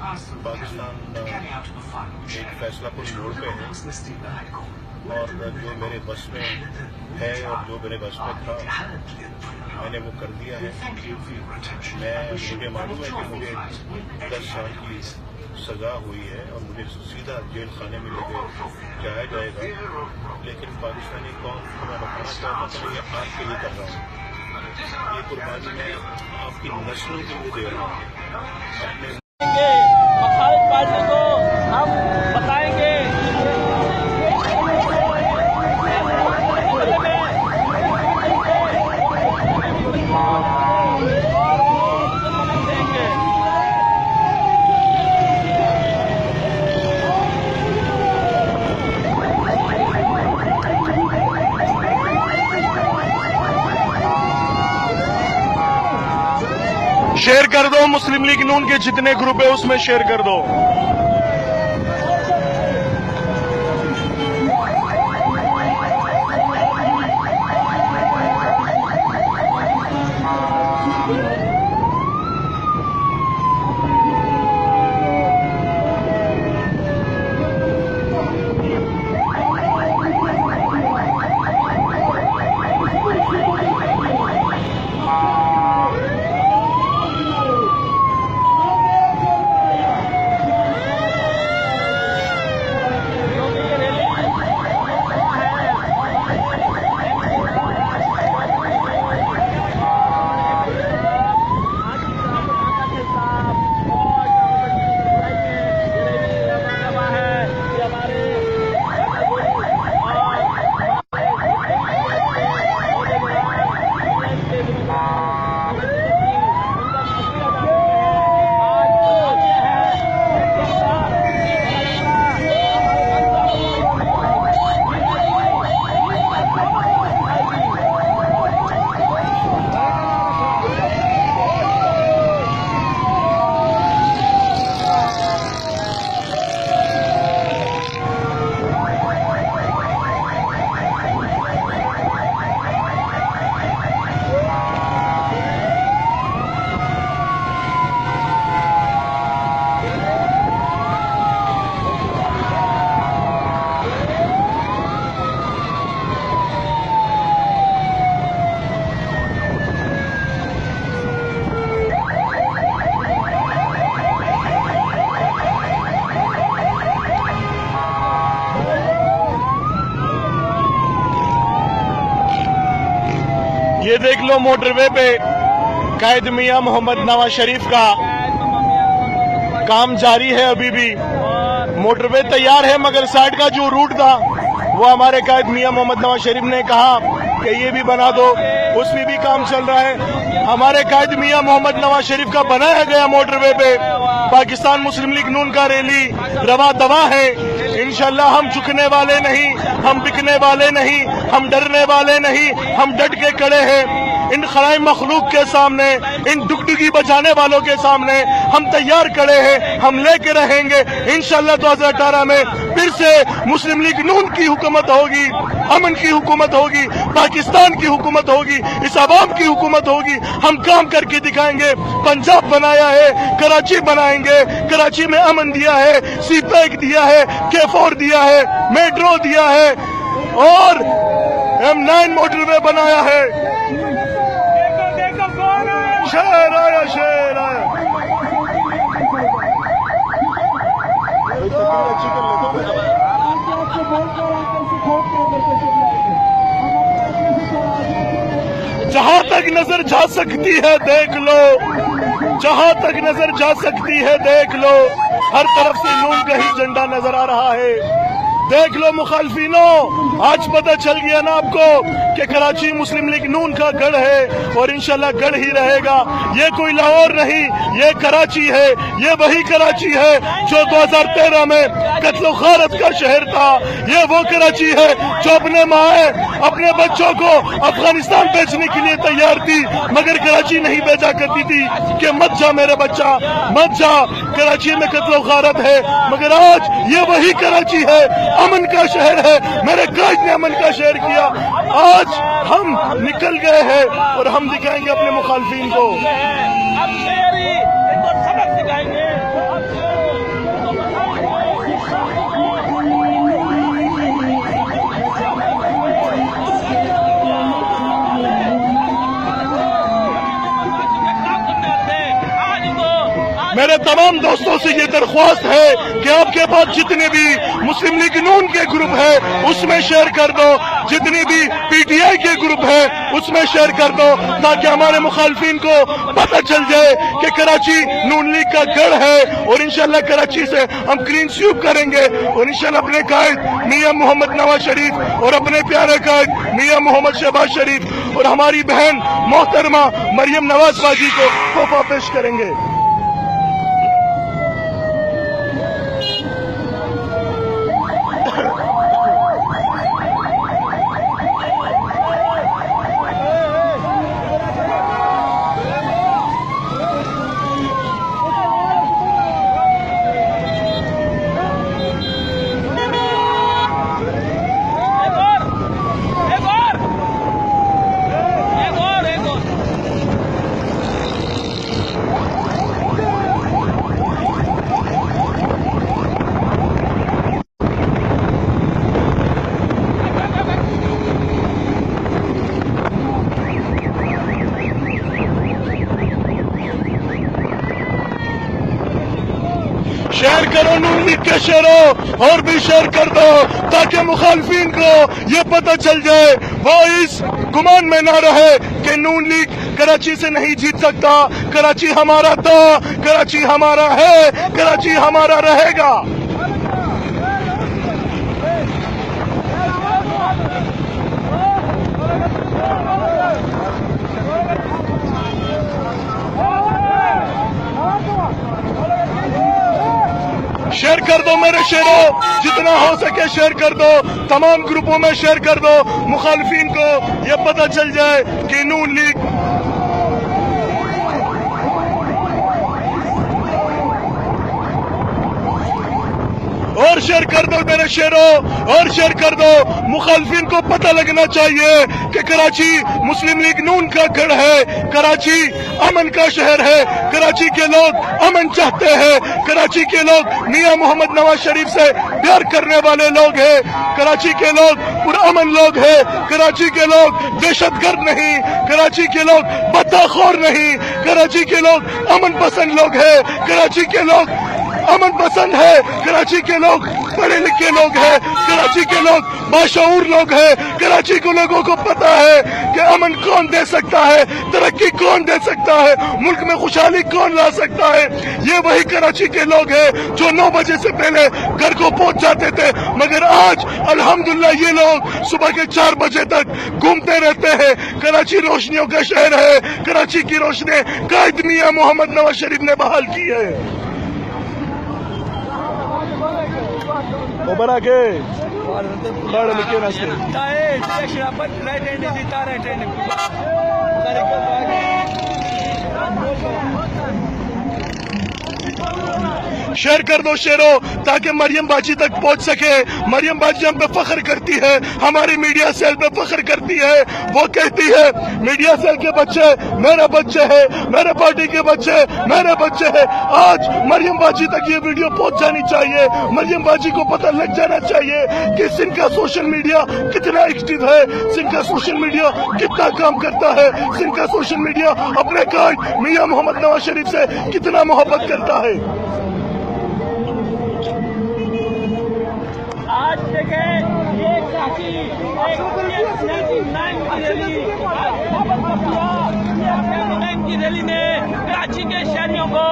पाकिस्तान एक फैसला कुछ मोड़ पे है और जो मेरे बस में है और जो मेरे बस में था मैंने वो कर दिया है। मुझे मालूम है कि मुझे 10 साल की सजा हुई है और मुझे सीधा जेल खाने में लेके जाया जाएगा, लेकिन पाकिस्तानी कौम को मैं बताना चाहता हूँ ये आपके लिए कर रहा हूँ। ये कुर्बानी मैं आपकी नस्लों के लिए दे रहा हूँ। अपने मुखालिफ पार्टी को हम बताएंगे शेयर कर दो। मुस्लिम लीग नून के जितने ग्रुप है उसमें शेयर कर दो। ये देख लो मोटरवे पे कायद मियां मोहम्मद नवाज शरीफ का काम जारी है। अभी भी मोटरवे तैयार है मगर साइड का जो रूट था वो हमारे कायद मियां मोहम्मद नवाज शरीफ ने कहा कि ये भी बना दो, उसमें भी काम चल रहा है। हमारे कायद मियां मोहम्मद नवाज शरीफ का बनाया गया मोटरवे पे पाकिस्तान मुस्लिम लीग नून का रैली रवा दवा है। इंशाल्लाह हम झुकने वाले नहीं, हम बिकने वाले नहीं, हम डरने वाले नहीं, हम डट के खड़े हैं। इन खलाए मखलूक के सामने, इन डुगडुगी बजाने वालों के सामने हम तैयार खड़े हैं, हम लेके रहेंगे। इंशाल्लाह 2018 में फिर से मुस्लिम लीग नून की हुकूमत होगी, अमन की हुकूमत होगी, पाकिस्तान की हुकूमत होगी, इस आवाम की हुकूमत होगी। हम काम करके दिखाएंगे। पंजाब बनाया है, कराची बनाएंगे। कराची में अमन दिया है, C-पैक दिया है, K4 दिया है, मेट्रो दिया है और M9 मोटरवे बनाया है। शेर आया, शेर आया। जहां तक नजर जा सकती है देख लो, जहां तक नजर जा सकती है देख लो। हर तरफ से नून का ही झंडा नजर आ रहा है। देख लो मुखालफिनों, आज पता चल गया ना आपको कि कराची मुस्लिम लीग नून का गढ़ है और इंशाल्लाह गढ़ ही रहेगा। ये कोई लाहौर नहीं, ये कराची है। ये वही कराची है जो 2013 में कत्लो खारत का शहर था। ये वो कराची है जो अपने माए अपने बच्चों को अफगानिस्तान भेजने के लिए तैयार थी, मगर कराची नहीं भेजा करती थी कि मत जा मेरे बच्चा, मत जा, कराची में कत्लो खारत है। मगर आज ये वही कराची है, अमन का शहर है। मेरे कायद ने अमन का शहर किया। आज हम निकल गए हैं और हम दिखाएंगे अपने मुखालफिन को। अब सबक सिखाएंगे। मेरे तमाम दोस्तों से ये दरख्वास्त है कि आपके पास जितने भी मुस्लिम लीग नून के ग्रुप है उसमें शेयर कर दो, जितनी भी पीटीआई के ग्रुप है उसमें शेयर कर दो, ताकि हमारे मुखालफिन को पता चल जाए कि कराची नून लीग का गढ़ है और इंशाल्लाह कराची से हम क्लीन स्वीप करेंगे और इंशाल्लाह अपने कायद मियां मोहम्मद नवाज शरीफ और अपने प्यारे कायद मियां मोहम्मद शहबाज शरीफ और हमारी बहन मोहतरमा मरियम नवाज बाजी को तोहफा पेश करेंगे। शेयर करो नून लीग के शेयरों और भी शेयर कर दो ताकि मुखालफिन को ये पता चल जाए, वो इस गुमान में ना रहे कि नून लीग कराची से नहीं जीत सकता। कराची हमारा था, कराची हमारा है, कराची हमारा रहेगा। शेयर कर दो मेरे शेरों, जितना हो सके शेयर कर दो, तमाम ग्रुपों में शेयर कर दो, मुखालफिन को ये पता चल जाए कि नून लीग और शेयर कर दो मेरे शेरों और शेयर कर दो। मुखालफिन को पता लगना चाहिए कि कराची मुस्लिम लीग नून का गढ़ है, कराची अमन का शहर है, कराची के लोग अमन चाहते हैं, कराची के लोग मियां मोहम्मद नवाज शरीफ से प्यार करने वाले लोग हैं, कराची के लोग पुरअमन लोग हैं, कराची के लोग दहशतगर्द नहीं, कराची के लोग बदताखोर नहीं, कराची के लोग अमन पसंद लोग हैं, कराची के लोग अमन पसंद है, कराची के लोग पढ़े लिखे लोग हैं, कराची के लोग बाशऊर लोग हैं, कराची के लोगों को पता है कि अमन कौन दे सकता है, तरक्की कौन दे सकता है, मुल्क में खुशहाली कौन ला सकता है। ये वही कराची के लोग हैं जो 9 बजे से पहले घर को पहुंच जाते थे, मगर आज अल्हम्दुलिल्लाह ये लोग सुबह के 4 बजे तक घूमते रहते हैं। कराची रोशनियों का शहर है, कराची की रोशनी कायद मियां मोहम्मद नवाज शरीफ ने बहाल की है। के शेयर कर दो शेरों ताकि मरियम बाजी तक पहुंच सके। मरियम बाजी हम पे फख्र करती है, हमारी मीडिया सेल पे फख्र करती है। वो कहती है मीडिया सेल के बच्चे मेरे बच्चे हैं, मेरे पार्टी के बच्चे मेरे बच्चे हैं। आज मरियम बाजी तक ये वीडियो पहुंच जानी चाहिए, मरियम बाजी को पता लग जाना चाहिए कि सिंध का सोशल मीडिया कितना एक्टिव है, सिंध का सोशल मीडिया कितना काम करता है, सिंध का सोशल मीडिया अपने कायद मियां मोहम्मद नवाज शरीफ से कितना मोहब्बत करता है। आज देखें ये कराची की रैली ने कराची के शहरियों को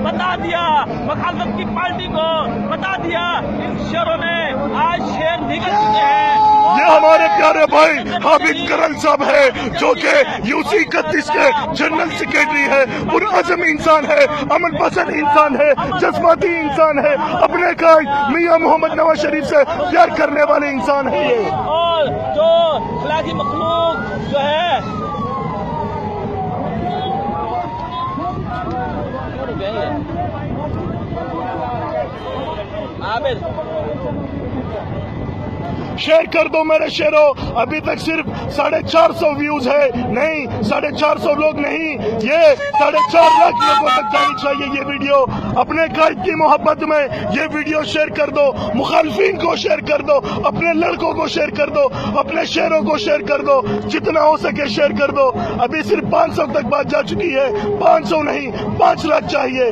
बता दिया, मुखालिफत की पार्टी को बता दिया, इन शहरों में आज शेर निकल चुके हैं। ये हमारे प्यारे भाई हामिद करल साहब है जो कि यूसी 31 के जनरल सेक्रेटरी है, पुरअज़म इंसान है, अमन पसंद इंसान है, जज्बाती इंसान है, अपने कायद मियां मोहम्मद नवाज शरीफ से प्यार करने वाले इंसान है ये। और जो खिलाफी मखलूक जो है शेयर कर दो मेरे शेरों। अभी तक सिर्फ 450 व्यूज है, नहीं 450 लोग नहीं, ये 4.5 लाख लोगों तक जानी चाहिए ये वीडियो। अपने कायद की मोहब्बत में ये वीडियो शेयर कर दो, मुखालफिन को शेयर कर दो, अपने लड़कों को शेयर कर दो, अपने शेरों को शेयर कर दो, जितना हो सके शेयर कर दो। अभी सिर्फ 500 तक बात जा चुकी है, 500 नहीं 5 लाख चाहिए।